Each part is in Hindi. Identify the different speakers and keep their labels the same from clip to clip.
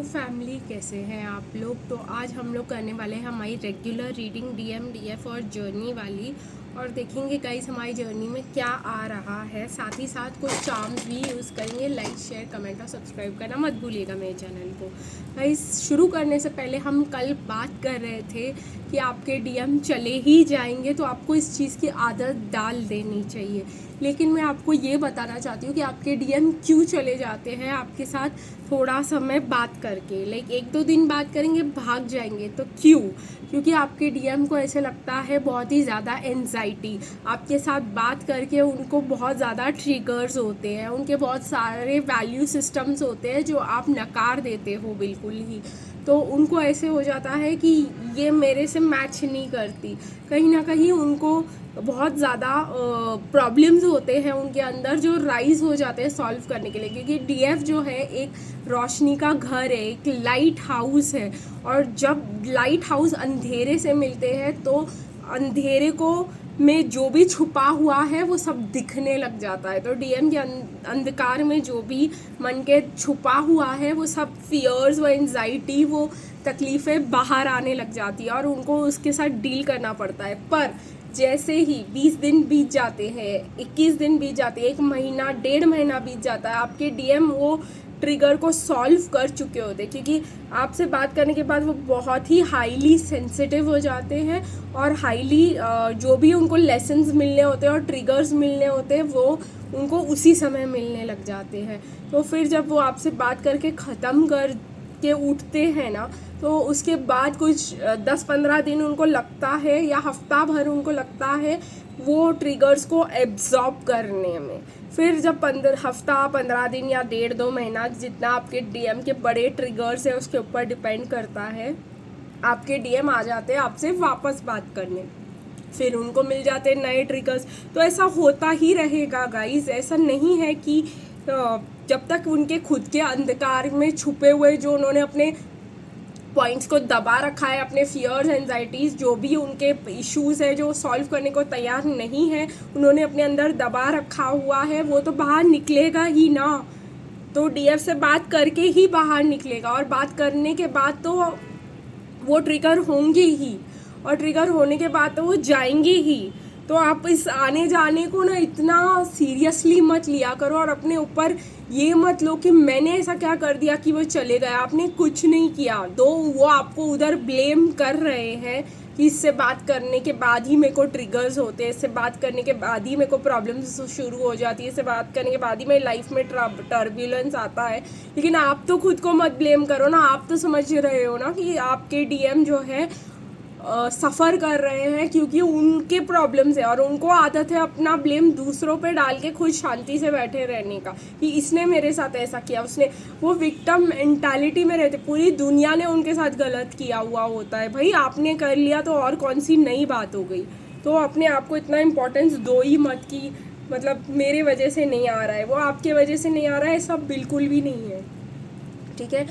Speaker 1: फैमिली, कैसे हैं आप लोग। तो आज हम लोग करने वाले हैं हमारी रेगुलर रीडिंग डीएम डीएफ और जर्नी वाली। और देखेंगे गाइस हमारी जर्नी में क्या आ रहा है। साथ ही साथ कुछ चार्म्स भी यूज़ करेंगे। लाइक शेयर कमेंट और सब्सक्राइब करना मत भूलिएगा मेरे चैनल को। गाइस शुरू करने से पहले हम कल बात कर रहे थे कि आपके डीएम चले ही जाएंगे तो आपको इस चीज़ की आदत डाल देनी चाहिए। लेकिन मैं आपको ये बताना चाहती हूँ कि आपके डीएम क्यों चले जाते हैं आपके साथ थोड़ा समय बात करके। लाइक 1-2 दिन बात करेंगे भाग जाएंगे, तो क्यों? क्योंकि आपके डीएम को ऐसे लगता है बहुत ही ज़्यादा एंजाइटी आपके साथ बात करके। उनको बहुत ज़्यादा ट्रिगर्स होते हैं, उनके बहुत सारे वैल्यू सिस्टम्स होते हैं जो आप नकार देते हो बिल्कुल ही। तो उनको ऐसे हो जाता है कि ये मेरे से मैच नहीं करती। कहीं ना कहीं उनको बहुत ज़्यादा प्रॉब्लम्स होते हैं उनके अंदर जो राइज हो जाते हैं सॉल्व करने के लिए। क्योंकि डीएफ जो है एक रोशनी का घर है, एक लाइट हाउस है। और जब लाइट हाउस अंधेरे से मिलते हैं तो अंधेरे को में जो भी छुपा हुआ है वो सब दिखने लग जाता है। तो डीएम के अंधकार में जो भी मन के छुपा हुआ है वो सब फियर्स, वो एंजाइटी, वो तकलीफ़ें बाहर आने लग जाती है और उनको उसके साथ डील करना पड़ता है। पर जैसे ही 20 दिन बीत जाते हैं, 21 दिन बीत जाते हैं, 1 महीना 1.5 महीना बीत जाता है, आपके डीएम वो ट्रिगर को सॉल्व कर चुके होते हैं। क्योंकि आपसे बात करने के बाद वो बहुत ही हाईली सेंसिटिव हो जाते हैं और हाईली जो भी उनको लेसन्स मिलने होते हैं और ट्रिगर्स मिलने होते हैं वो उनको उसी समय मिलने लग जाते हैं। तो फिर जब वो आपसे बात करके ख़त्म कर के उठते हैं ना, तो उसके बाद कुछ 10-15 दिन उनको लगता है या हफ्ता भर उनको लगता है वो ट्रिगर्स को एब्जॉर्ब करने में। फिर जब 15 दिन या 1.5-2 महीना, जितना आपके डीएम के बड़े ट्रिगर्स है उसके ऊपर डिपेंड करता है, आपके डीएम आ जाते हैं आपसे वापस बात करने। फिर उनको मिल जाते हैं नए ट्रिगर्स। तो ऐसा होता ही रहेगा गाइस। ऐसा नहीं है कि जब तक उनके खुद के अंधकार में छुपे हुए जो उन्होंने अपने पॉइंट्स को दबा रखा है, अपने फियर्स, एंजाइटीज़, जो भी उनके इश्यूज़ है जो सॉल्व करने को तैयार नहीं है, उन्होंने अपने अंदर दबा रखा हुआ है, वो तो बाहर निकलेगा ही ना। तो डीएफ से बात करके ही बाहर निकलेगा और बात करने के बाद तो वो ट्रिगर होंगे ही और ट्रिगर होने के बाद तो वो जाएंगे ही। तो आप इस आने जाने को ना इतना सीरियसली मत लिया करो और अपने ऊपर ये मत लो कि मैंने ऐसा क्या कर दिया कि वो चले गए। आपने कुछ नहीं किया। दो वो आपको उधर ब्लेम कर रहे हैं कि इससे बात करने के बाद ही मेरे को ट्रिगर्स होते हैं, इससे बात करने के बाद ही मेरे को प्रॉब्लम्स शुरू हो जाती है, इससे बात करने के बाद ही मेरी लाइफ में टर्बुलेंस आता है। लेकिन आप तो खुद को मत ब्लेम करो ना। आप तो समझ रहे हो ना कि आपके डीएम जो है सफ़र कर रहे हैं क्योंकि उनके प्रॉब्लम्स है और उनको आदत है अपना ब्लेम दूसरों पे डाल के खुद शांति से बैठे रहने का कि इसने मेरे साथ ऐसा किया, उसने। वो विक्टिम मेंटालिटी में रहते। पूरी दुनिया ने उनके साथ गलत किया हुआ होता है। भाई आपने कर लिया तो और कौन सी नई बात हो गई। तो अपने आप को इतना इम्पोर्टेंस दो ही मत कि मतलब मेरे वजह से नहीं आ रहा है, वो आपके वजह से नहीं आ रहा है, सब बिल्कुल भी नहीं है। ठीक है।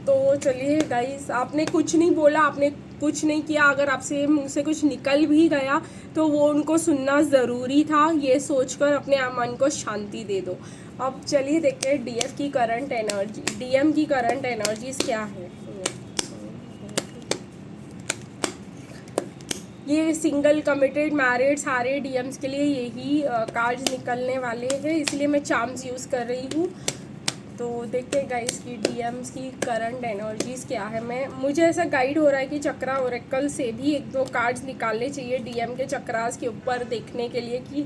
Speaker 1: तो चलिए गाइस, आपने कुछ नहीं बोला, आपने कुछ नहीं किया। अगर आपसे मुंह से कुछ निकल भी गया तो वो उनको सुनना ज़रूरी था, ये सोचकर अपने मन को शांति दे दो। अब चलिए देखते हैं डीएफ की करंट एनर्जी, डीएम की करंट एनर्जीज क्या है। ये सिंगल, कमिटेड, मैरिड सारे डीएम्स के लिए यही कार्ड्स निकलने वाले हैं, इसलिए मैं चार्म्स यूज़ कर रही हूँ। तो देखते हैं गाइस की डीएम्स की करंट एनर्जीज़ क्या है। मुझे ऐसा गाइड हो रहा है कि चक्रा ओरेकल से भी 1-2 कार्ड्स निकालने चाहिए डीएम के चक्रास के ऊपर देखने के लिए कि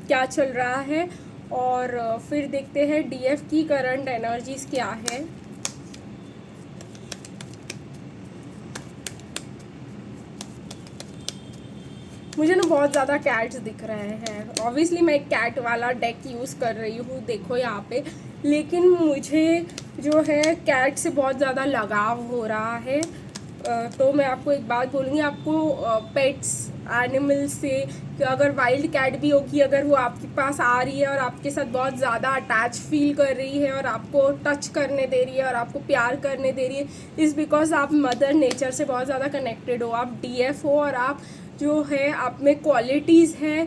Speaker 1: क्या चल रहा है। और फिर देखते हैं डीएफ की करंट एनर्जीज़ क्या है। मुझे ना बहुत ज़्यादा कैट्स दिख रहे हैं। ऑब्वियसली मैं एक कैट वाला डेक यूज़ कर रही हूँ, देखो यहाँ पे। लेकिन मुझे जो है कैट से बहुत ज़्यादा लगाव हो रहा है। तो मैं आपको एक बात बोलूँगी, आपको पेट्स, एनिमल से, अगर वाइल्ड कैट भी होगी, अगर वो आपके पास आ रही है और आपके साथ बहुत ज़्यादा अटैच फील कर रही है और आपको टच करने दे रही है और आपको प्यार करने दे रही है, इज़ बिकॉज आप मदर नेचर से बहुत ज़्यादा कनेक्टेड हो, आप डीएफ हो और आप जो है आप में क्वालिटीज़ हैं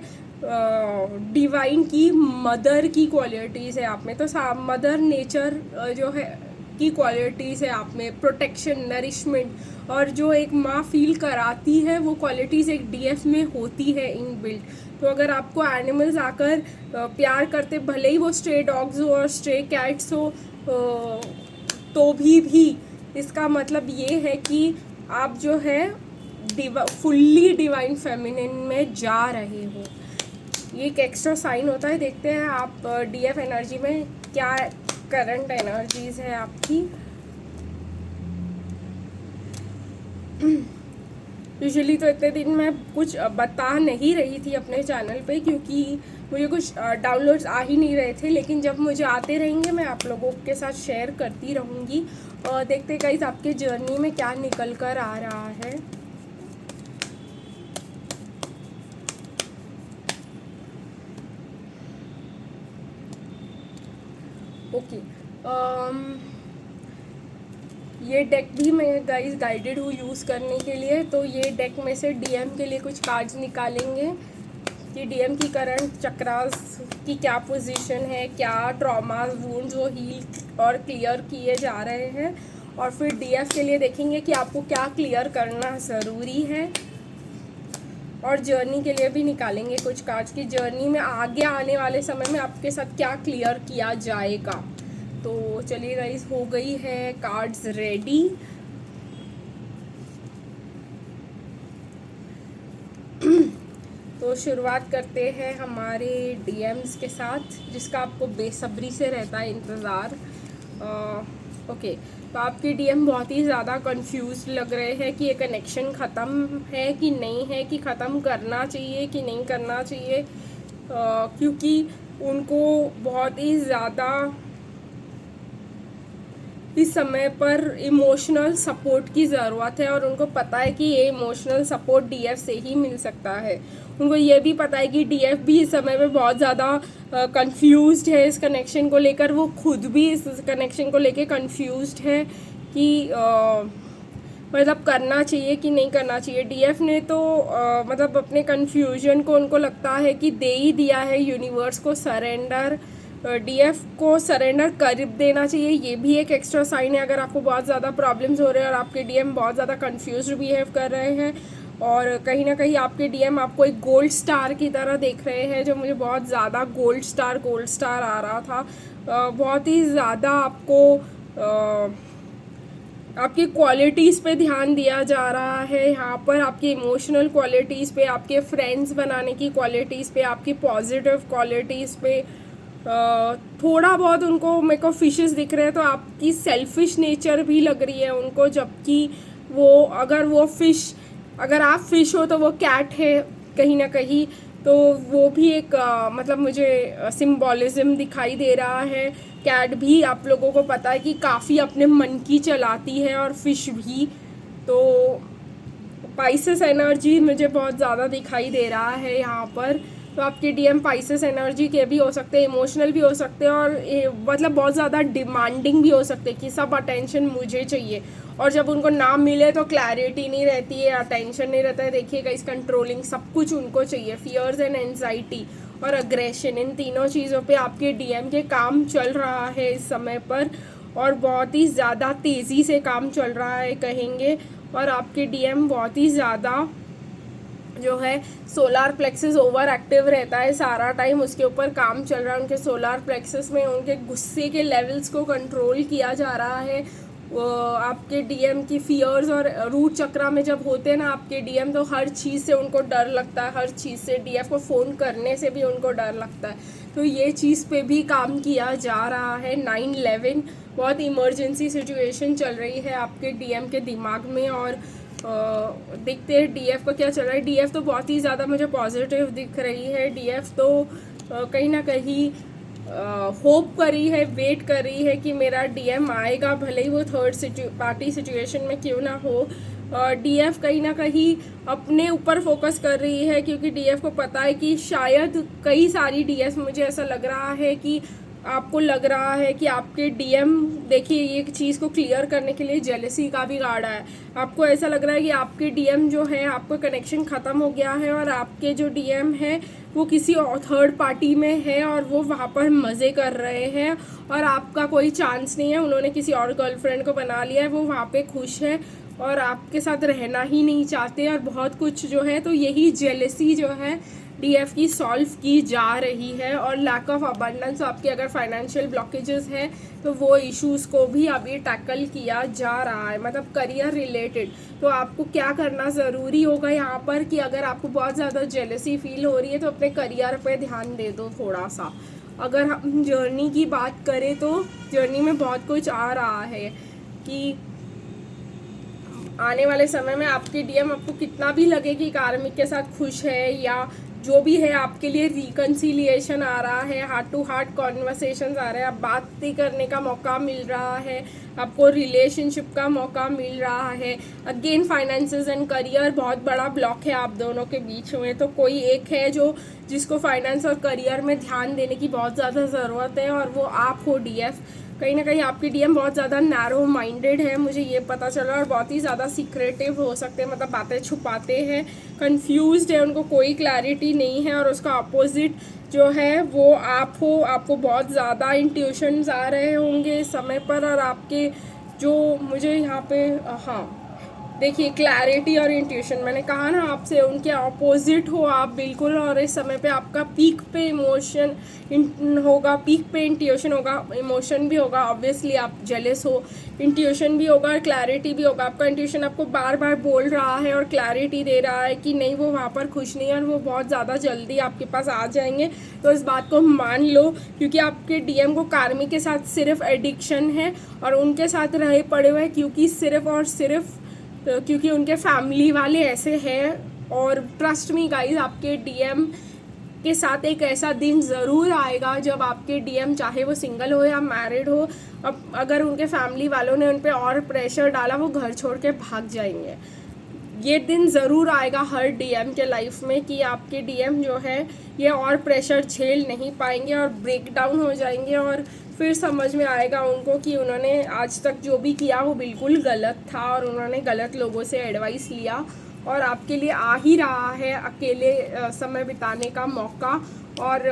Speaker 1: डिवाइन की, मदर की क्वालिटीज़ है आप में। तो मदर नेचर जो है की क्वालिटीज़ है आप में, प्रोटेक्शन, नरिशमेंट, और जो एक माँ फील कराती है वो क्वालिटीज़ एक डीएफ में होती है इनबिल्ट। तो अगर आपको एनिमल्स आकर प्यार करते, भले ही वो स्ट्रे डॉग्स हो और स्ट्रे कैट्स हो, तो भी इसका मतलब ये है कि आप जो है फुल्ली डिवाइन फेमिनिन में जा रहे हो। ये एक एक्स्ट्रा साइन होता है। देखते हैं आप डीएफ एनर्जी में क्या करंट एनर्जीज है आपकी। यूजुअली तो इतने दिन मैं कुछ बता नहीं रही थी अपने चैनल पे, क्योंकि मुझे कुछ डाउनलोड्स आ ही नहीं रहे थे, लेकिन जब मुझे आते रहेंगे मैं आप लोगों के साथ शेयर करती रहूँगी। और देखते गाइस आपके जर्नी में क्या निकल कर आ रहा है। ओके, ये डेक भी मैं गाइस गाइडेड हूँ यूज़ करने के लिए। तो ये डेक में से डीएम के लिए कुछ कार्ड्स निकालेंगे कि डीएम की करंट चक्रास की क्या पोजीशन है, क्या ट्रॉमास, वुंड्स वो हील और क्लियर किए जा रहे हैं, और फिर डीएफ के लिए देखेंगे कि आपको क्या क्लियर करना ज़रूरी है। और जर्नी के लिए भी निकालेंगे कुछ कार्ड्स की जर्नी में आगे आने वाले समय में आपके साथ क्या क्लियर किया जाएगा। तो चलिए गाइस, हो गई है कार्ड्स रेडी। तो शुरुआत करते हैं हमारे डीएम्स के साथ, जिसका आपको बेसब्री से रहता है इंतज़ार। ओके, तो आपके डीएम बहुत ही ज़्यादा कंफ्यूज लग रहे हैं कि ये कनेक्शन ख़त्म है कि नहीं है, कि ख़त्म करना चाहिए कि नहीं करना चाहिए, क्योंकि उनको बहुत ही ज़्यादा इस समय पर इमोशनल सपोर्ट की ज़रूरत है, और उनको पता है कि ये इमोशनल सपोर्ट डीएफ से ही मिल सकता है। उनको ये भी पता है कि डीएफ भी इस समय में बहुत ज़्यादा कंफ्यूज्ड है इस कनेक्शन को लेकर। वो खुद भी इस कनेक्शन को लेकर कंफ्यूज्ड है कि मतलब करना चाहिए कि नहीं करना चाहिए। डीएफ ने तो मतलब अपने कन्फ्यूजन को, उनको लगता है कि दे ही दिया है यूनिवर्स को सरेंडर, डीएफ को सरेंडर कर देना चाहिए। ये भी एक एक्स्ट्रा साइन है अगर आपको बहुत ज़्यादा प्रॉब्लम्स हो रहे हैं और आपके डीएम बहुत ज़्यादा कंफ्यूज्ड बिहेव कर रहे हैं, और कहीं ना कहीं आपके डीएम आपको एक गोल्ड स्टार की तरह देख रहे हैं, जो मुझे बहुत ज़्यादा गोल्ड स्टार आ रहा था। बहुत ही ज़्यादा आपको आपकी क्वालिटीज़ पे ध्यान दिया जा रहा है यहाँ पर, आपकी इमोशनल क्वालिटीज़ पे, आपके फ्रेंड्स बनाने की क्वालिटीज़ पे, आपकी पॉजिटिव क्वालिटीज़ पे थोड़ा बहुत उनको मेरे को फिशेस दिख रहे हैं। तो आपकी सेल्फिश नेचर भी लग रही है उनको, जबकि वो अगर आप फिश हो तो वो कैट है कहीं ना कहीं। तो वो भी एक मतलब मुझे सिम्बॉलिज्म दिखाई दे रहा है। कैट भी आप लोगों को पता है कि काफ़ी अपने मन की चलाती है, और फिश भी। तो पाइसेस एनर्जी मुझे बहुत ज़्यादा दिखाई दे रहा है यहाँ पर। तो आपके डीएम पाइसेस एनर्जी के भी हो सकते हैं, इमोशनल भी हो सकते हैं, और मतलब बहुत ज़्यादा डिमांडिंग भी हो सकते हैं कि सब अटेंशन मुझे चाहिए, और जब उनको ना मिले तो क्लैरिटी नहीं रहती है, अटेंशन नहीं रहता है। देखिएगा, इस कंट्रोलिंग सब कुछ उनको चाहिए। फियर्स एंड एंजाइटी और अग्रेशन, इन तीनों चीज़ों पे आपके डीएम के काम चल रहा है इस समय पर, और बहुत ही ज़्यादा तेज़ी से काम चल रहा है कहेंगे। और आपके डीएम बहुत ही ज़्यादा जो है सोलार प्लेक्सस ओवर एक्टिव रहता है सारा टाइम, उसके ऊपर काम चल रहा है। उनके सोलार प्लेक्सस में उनके गुस्से के लेवल्स को कंट्रोल किया जा रहा है। आपके डीएम की फियर्स और रूट चक्रा में जब होते हैं ना आपके डीएम, तो हर चीज़ से उनको डर लगता है, हर चीज़ से डीएफ को फ़ोन करने से भी उनको डर लगता है। तो ये चीज़ पे भी काम किया जा रहा है। 9/11 बहुत इमरजेंसी सिचुएशन चल रही है आपके डीएम के दिमाग में, और देखते हैं डीएफ का क्या चल रहा है। डीएफ तो बहुत ही ज़्यादा मुझे पॉजिटिव दिख रही है। डीएफ तो कहीं ना कहीं होप कर रही है, वेट कर रही है कि मेरा डीएम आएगा, भले ही वो थर्ड पार्टी सिचुएशन में क्यों ना हो। डीएफ कहीं ना कहीं अपने ऊपर फोकस कर रही है, क्योंकि डीएफ को पता है कि शायद कई सारी डीएफ, मुझे ऐसा लग रहा है कि आपको लग रहा है कि आपके डीएम, देखिए ये चीज़ को क्लियर करने के लिए जेलसी का भी गाड़ा है। आपको ऐसा लग रहा है कि आपके डीएम जो है, आपका कनेक्शन ख़त्म हो गया है, और आपके जो डीएम है वो किसी और थर्ड पार्टी में है और वो वहाँ पर मज़े कर रहे हैं और आपका कोई चांस नहीं है, उन्होंने किसी और गर्लफ्रेंड को बना लिया है, वो वहाँ पे खुश है और आपके साथ रहना ही नहीं चाहते और बहुत कुछ जो है। तो यही जेलसी जो है डीएफ की सॉल्व की जा रही है। और लैक ऑफ अबंडेंस, आपके अगर फाइनेंशियल ब्लॉकेजेस हैं तो वो इश्यूज़ को भी अभी टैकल किया जा रहा है, मतलब करियर रिलेटेड। तो आपको क्या करना ज़रूरी होगा यहाँ पर कि अगर आपको बहुत ज़्यादा जेलसी फील हो रही है तो अपने करियर पे ध्यान दे दो थोड़ा सा। अगर हम जर्नी की बात करें तो जर्नी में बहुत कुछ आ रहा है कि आने वाले समय में आपके डीएम आपको कितना भी लगे कि कार्मिक के साथ खुश है या जो भी है, आपके लिए रिकन्सिलिएशन आ रहा है, हार्ट टू हार्ट कॉन्वर्सेशंस आ रहे हैं, आप बातें करने का मौका मिल रहा है, आपको रिलेशनशिप का मौका मिल रहा है। अगेन फाइनेंसेस एंड करियर बहुत बड़ा ब्लॉक है आप दोनों के बीच में, तो कोई एक है जिसको फाइनेंस और करियर में ध्यान देने की बहुत ज़्यादा ज़रूरत है और वो आप हो डीएफ। कहीं ना कहीं आपके डीएम बहुत ज़्यादा नैरो माइंडेड है, मुझे ये पता चला, और बहुत ही ज़्यादा सीक्रेटिव हो सकते हैं, मतलब बातें छुपाते हैं, कंफ्यूज्ड है, उनको कोई क्लैरिटी नहीं है। और उसका अपोजिट जो है वो आप हो, आपको बहुत ज़्यादा इंट्यूशंस आ रहे होंगे इस समय पर। और आपके जो मुझे यहाँ पे हाँ देखिए क्लैरिटी और इंट्यूशन, मैंने कहा ना आपसे, उनके ऑपोजिट हो आप बिल्कुल। और इस समय पे आपका पीक पे इमोशन होगा, पीक पे इंट्यूशन होगा, इमोशन भी होगा, ऑब्वियसली आप जेलस हो, इंट्यूशन भी होगा और क्लैरिटी भी होगा। आपका इंट्यूशन आपको बार बार बोल रहा है और क्लैरिटी दे रहा है कि नहीं, वो वहाँ पर खुश नहीं है और वो बहुत ज़्यादा जल्दी आपके पास आ जाएंगे। तो इस बात को मान लो, क्योंकि आपके डीएम को कार्मिक के साथ सिर्फ एडिक्शन है और उनके साथ रहे पड़े हुए हैं, क्योंकि सिर्फ और सिर्फ क्योंकि उनके फैमिली वाले ऐसे हैं। और ट्रस्ट मी गाइस, आपके डीएम के साथ एक ऐसा दिन ज़रूर आएगा जब आपके डीएम, चाहे वो सिंगल हो या मैरिड हो, अब अगर उनके फैमिली वालों ने उन पर और प्रेशर डाला, वो घर छोड़ के भाग जाएंगे। ये दिन ज़रूर आएगा हर डीएम के लाइफ में कि आपके डीएम जो है ये और प्रेशर झेल नहीं पाएंगे और ब्रेक डाउन हो जाएंगे और फिर समझ में आएगा उनको कि उन्होंने आज तक जो भी किया वो बिल्कुल गलत था और उन्होंने गलत लोगों से एडवाइस लिया। और आपके लिए आ ही रहा है अकेले समय बिताने का मौका और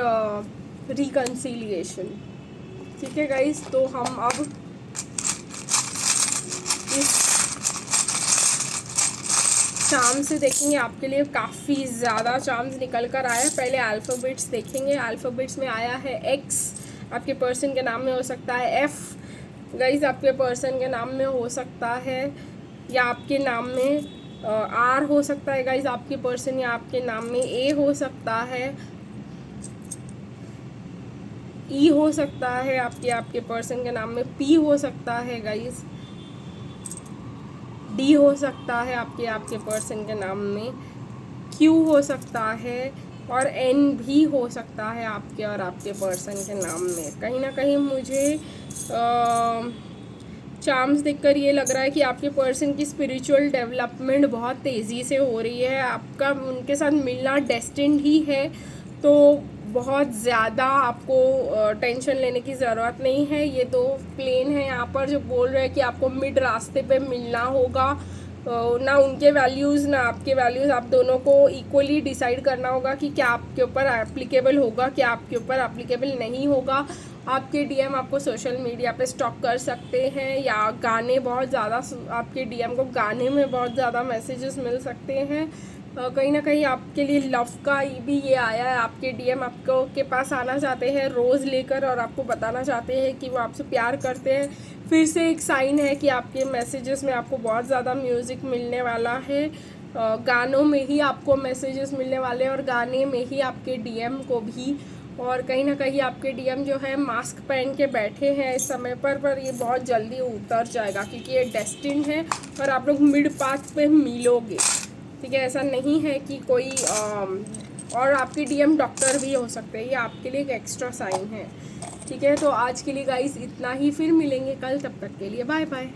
Speaker 1: रिकन्सिलिएशन। ठीक है गाइस, तो हम अब इस चार्म से देखेंगे, आपके लिए काफ़ी ज़्यादा चार्म्स निकल कर आए। पहले अल्फ़ाबेट्स देखेंगे। अल्फ़ाबेट्स में आया है एक्स, आपके पर्सन के नाम में हो सकता है एफ गाइस, आपके पर्सन के नाम में हो सकता है, या आपके नाम में आर हो सकता है गाइस आपके पर्सन, या आपके नाम में ए हो सकता है, ई हो सकता है, आपके पर्सन के नाम में पी हो सकता है गाइस, डी हो सकता है आपके पर्सन के नाम में, क्यू हो सकता है और एन भी हो सकता है आपके और आपके पर्सन के नाम में। कहीं ना कहीं मुझे चार्म्स देखकर ये लग रहा है कि आपके पर्सन की स्पिरिचुअल डेवलपमेंट बहुत तेज़ी से हो रही है, आपका उनके साथ मिलना डेस्टिन्ड ही है। तो बहुत ज़्यादा आपको टेंशन लेने की ज़रूरत नहीं है। ये दो प्लेन हैं यहाँ पर जो बोल रहे हैं कि आपको मिड रास्ते पे मिलना होगा, ना उनके वैल्यूज़ ना आपके वैल्यूज़, आप दोनों को इक्वली डिसाइड करना होगा कि क्या आपके ऊपर एप्लीकेबल होगा, क्या आपके ऊपर एप्लीकेबल नहीं होगा। आपके डीएम आपको सोशल मीडिया पे स्टॉक कर सकते हैं, या गाने बहुत ज़्यादा, आपके डीएम को गाने में बहुत ज़्यादा मैसेजेस मिल सकते हैं। कहीं ना कहीं आपके लिए लव का भी ये आया है, आपके डीएम आपको के पास आना चाहते हैं रोज़ लेकर और आपको बताना चाहते हैं कि वो आपसे प्यार करते हैं। फिर से एक साइन है कि आपके मैसेजेस में आपको बहुत ज़्यादा म्यूज़िक मिलने वाला है, गानों में ही आपको मैसेजेस मिलने वाले हैं और गाने में ही आपके डीएम को भी। और कहीं ना कहीं आपके डीएम जो है मास्क पहन के बैठे हैं इस समय पर ये बहुत जल्दी उतर जाएगा क्योंकि ये डेस्टिन्ड है और आप लोग मिड पाथ पे मिलोगे। ठीक है, ऐसा नहीं है कि कोई और आपके डीएम डॉक्टर भी हो सकते हैं, ये आपके लिए एक एक्स्ट्रा साइन है। ठीक है, तो आज के लिए गाइस इतना ही, फिर मिलेंगे कल, तब तक के लिए बाय बाय।